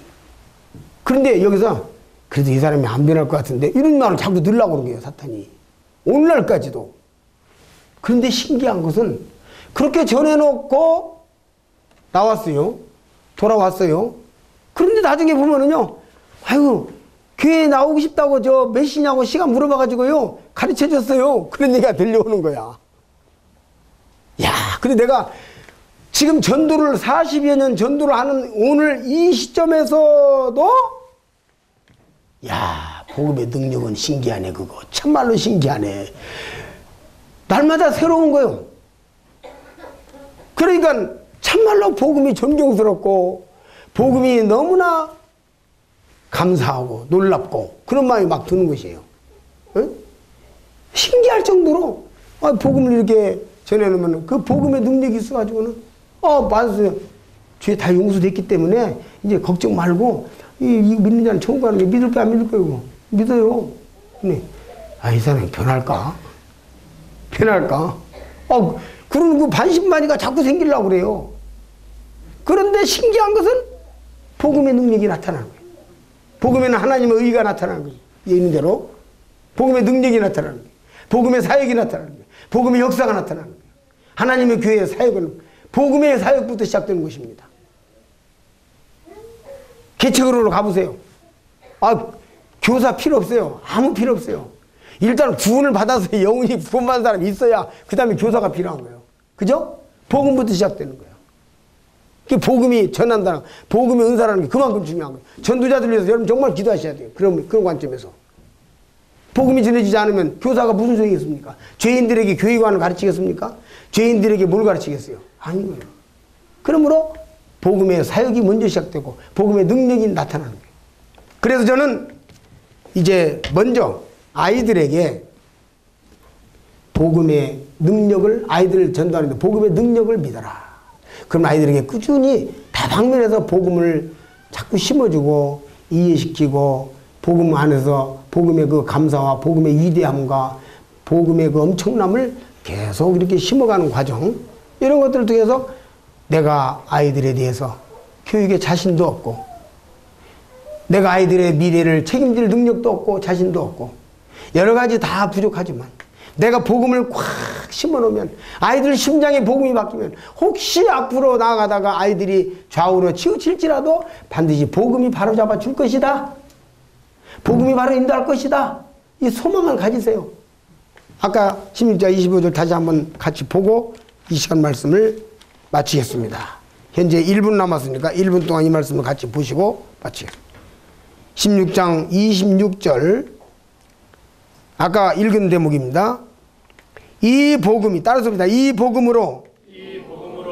그런데 여기서 그래도 이 사람이 안 변할 것 같은데, 이런 말을 자꾸 넣으려고 하는 거예요, 사탄이. 오늘날까지도. 그런데 신기한 것은 그렇게 전해놓고 나왔어요. 돌아왔어요. 그런데 나중에 보면은요, 아이고, 교회에 나오고 싶다고 저 몇 시냐고 시간 물어봐가지고요, 가르쳐 줬어요. 그런 얘기가 들려오는 거야. 야, 근데 내가 지금 전도를 40여 년 전도를 하는 오늘 이 시점에서도, 야, 복음의 능력은 신기하네. 그거 참말로 신기하네. 날마다 새로운 거요. 그러니까 참말로 복음이 존경스럽고 복음이 너무나 감사하고 놀랍고 그런 마음이 막 드는 것이에요. 응? 신기할 정도로 복음을 이렇게 전해놓으면 그 복음의 능력이 있어가지고는 맞았어요. 죄 다 용서됐기 때문에 이제 걱정 말고 이거 믿는 자는 천국 가는 게 믿을 거야 안 믿을 거야? 믿어요. 근데 이 사람이 변할까? 변할까? 그런 그 반신반의가 자꾸 생기려고 그래요. 그런데 신기한 것은 복음의 능력이 나타나는 거예요. 복음에는 하나님의 의가 나타나는 거예요. 있는 대로 복음의 능력이 나타나는 거예요. 복음의 사역이 나타나는 거예요. 복음의 역사가 나타나는 거예요. 하나님의 교회의 사역은 복음의 사역부터 시작되는 것입니다. 개척으로 가보세요. 교사 필요 없어요. 아무 필요 없어요. 일단 구원을 받아서 영혼이 구원받은 사람이 있어야 그 다음에 교사가 필요한 거예요. 그죠? 복음부터 시작되는 거예요. 복음이 전한다는, 복음의 은사라는 게 그만큼 중요한 거예요. 전도자들 위해서 여러분 정말 기도하셔야 돼요. 그런 관점에서. 복음이 전해지지 않으면 교사가 무슨 소용이 있습니까? 죄인들에게 교회관을 가르치겠습니까? 죄인들에게 뭘 가르치겠어요? 아니고요. 그러므로 복음의 사역이 먼저 시작되고 복음의 능력이 나타나는 거예요. 그래서 저는 이제 먼저 아이들에게 복음의 능력을, 아이들을 전도하는데 복음의 능력을 믿어라. 그럼 아이들에게 꾸준히 다방면에서 복음을 자꾸 심어주고 이해시키고 복음 안에서 복음의 그 감사와 복음의 위대함과 복음의 그 엄청남을 계속 이렇게 심어가는 과정, 이런 것들을 통해서 내가 아이들에 대해서 교육에 자신도 없고 내가 아이들의 미래를 책임질 능력도 없고 자신도 없고 여러 가지 다 부족하지만 내가 복음을 꽉 심어놓으면 아이들 심장에 복음이 바뀌면 혹시 앞으로 나아가다가 아이들이 좌우로 치우칠지라도 반드시 복음이 바로잡아 줄 것이다. 복음이 바로 인도할 것이다. 이 소망을 가지세요. 아까 16절 25절 다시 한번 같이 보고 이 시간 말씀을 마치겠습니다. 현재 1분 남았으니까 1분 동안 이 말씀을 같이 보시고 마치겠습니다. 16장 26절 아까 읽은 대목입니다. 이 복음이 따라서입니다. 이 복음으로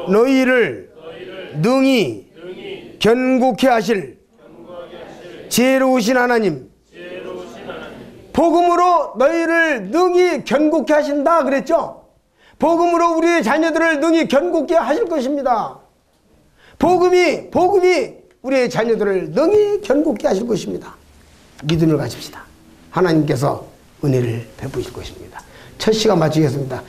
너희를 능히 견고케 하실 지혜로우신 하나님, 복음으로 너희를 능히 견고케 하신다 그랬죠? 복음으로 우리의 자녀들을 능히 견고케 하실 것입니다. 복음이 우리의 자녀들을 능히 견고케 하실 것입니다. 믿음을 가집시다. 하나님께서 은혜를 베푸실 것입니다. 첫 시간 마치겠습니다.